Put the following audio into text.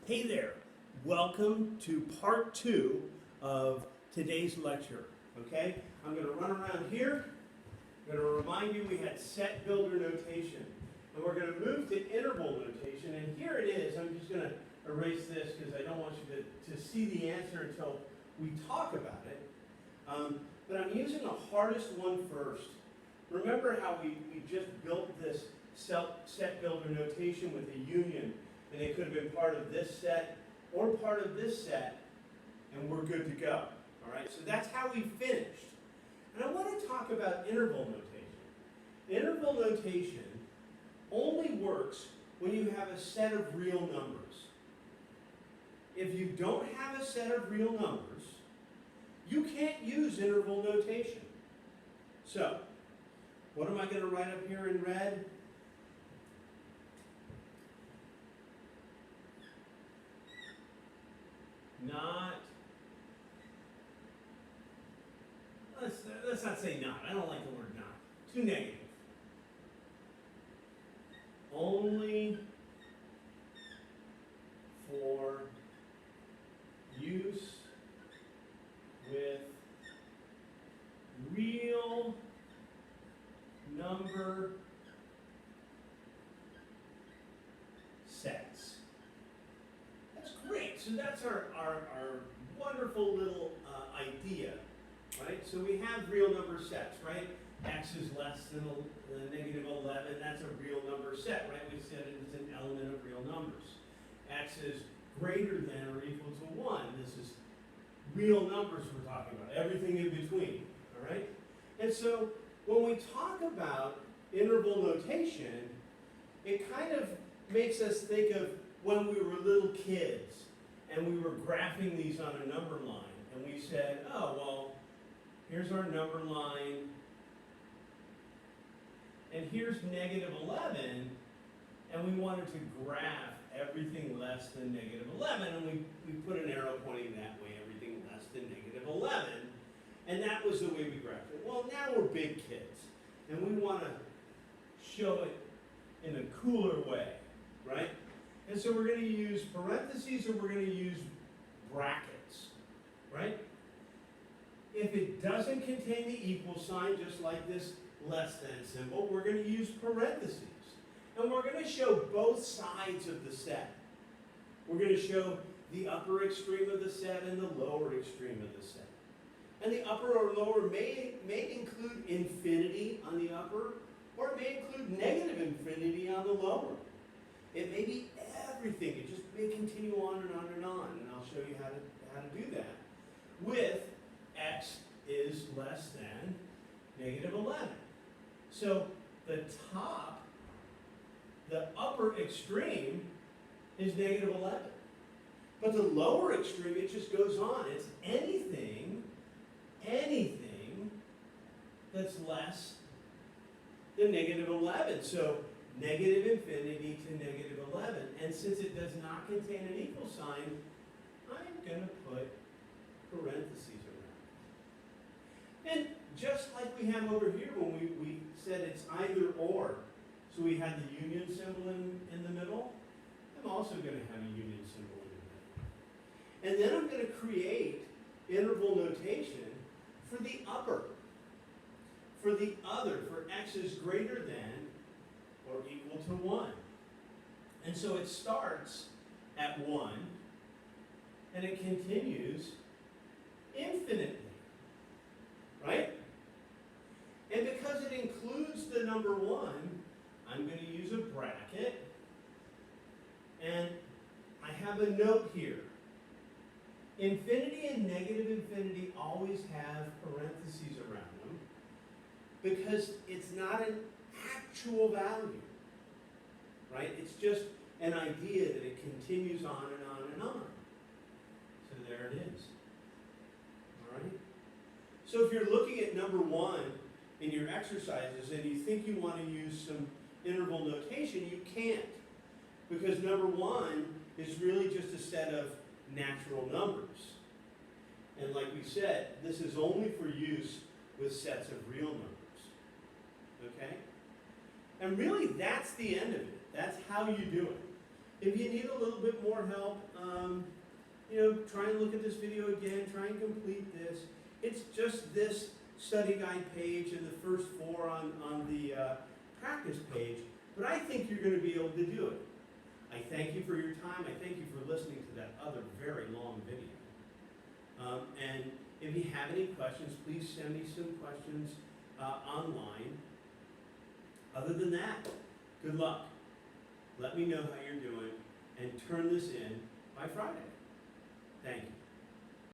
Hey there, welcome to part two of today's lecture, okay? I'm going to run around here. I'm going to remind you we had set builder notation, and we're going to move to interval notation, and here it is. I'm just going to erase this because I don't want you to see the answer until we talk about it. But I'm using the hardest one first. Remember how we just built this set builder notation with a union, and it could have been part of this set or part of this set, and we're good to go. All right, so that's how we finished. And I want to talk about interval notation. Interval notation only works when you have a set of real numbers. If you don't have a set of real numbers, you can't use interval notation. So, what am I going to write up here in red? Let's not say not. I don't like the word not. Too negative. Only for use with real number sets. That's great. So that's our wonderful little idea, right? So we have real number sets, right? X is less than negative 11. That's a real number set, right? We said it's an element of real numbers. X is greater than or equal to 1. This is real numbers we're talking about, everything in between, all right? And so when we talk about interval notation, it kind of makes us think of when we were little kids and we were graphing these on a number line, and we said, oh, well, here's our number line, and here's negative 11, and we wanted to graph everything less than negative 11, and we put an arrow pointing that way, everything less than negative 11, and that was the way we graphed it. Well, now we're big kids, and we want to show it in a cooler way, right? And so we're going to use parentheses or we're going to use brackets, right? If it doesn't contain the equal sign, just like this less than symbol, we're going to use parentheses. And we're going to show both sides of the set. We're going to show the upper extreme of the set and the lower extreme of the set. And the upper or lower may include infinity on the upper, or it may include negative infinity on the lower. It may be everything. It just may continue on and on and on. And I'll show you how to do that. With x is less than negative 11. So the upper extreme is negative 11. But the lower extreme, it just goes on. It's anything that's less than negative 11. So negative infinity to negative 11. And since it does not contain an equal sign, I'm going to put parentheses around. And just like we have over here when we said it's either or, so we had the union symbol in the middle, I'm also going to have a union symbol in the middle. And then I'm going to create interval notation for the upper, for the other, for x is greater than or equal to 1. And so it starts at 1, and it continues infinitely, right? And because it includes the number 1, I'm going to use a bracket, and I have a note here. Infinity and negative infinity always have parentheses around them because it's not an actual value, right? It's just an idea that it continues on and on and on. So there it is. All right? So if you're looking at number 1 in your exercises and you think you want to use some interval notation, you can't. Because number 1 is really just a set of natural numbers. And like we said, this is only for use with sets of real numbers. Okay? And really, that's the end of it. That's how you do it. If you need a little bit more help, try and look at this video again, try and complete this. It's just this study guide page and the first 4 on the practice page, but I think you're going to be able to do it. I thank you for your time. I thank you for listening to that other very long video. And if you have any questions, please send me some questions online. Other than that, good luck. Let me know how you're doing and turn this in by Friday. Thank you.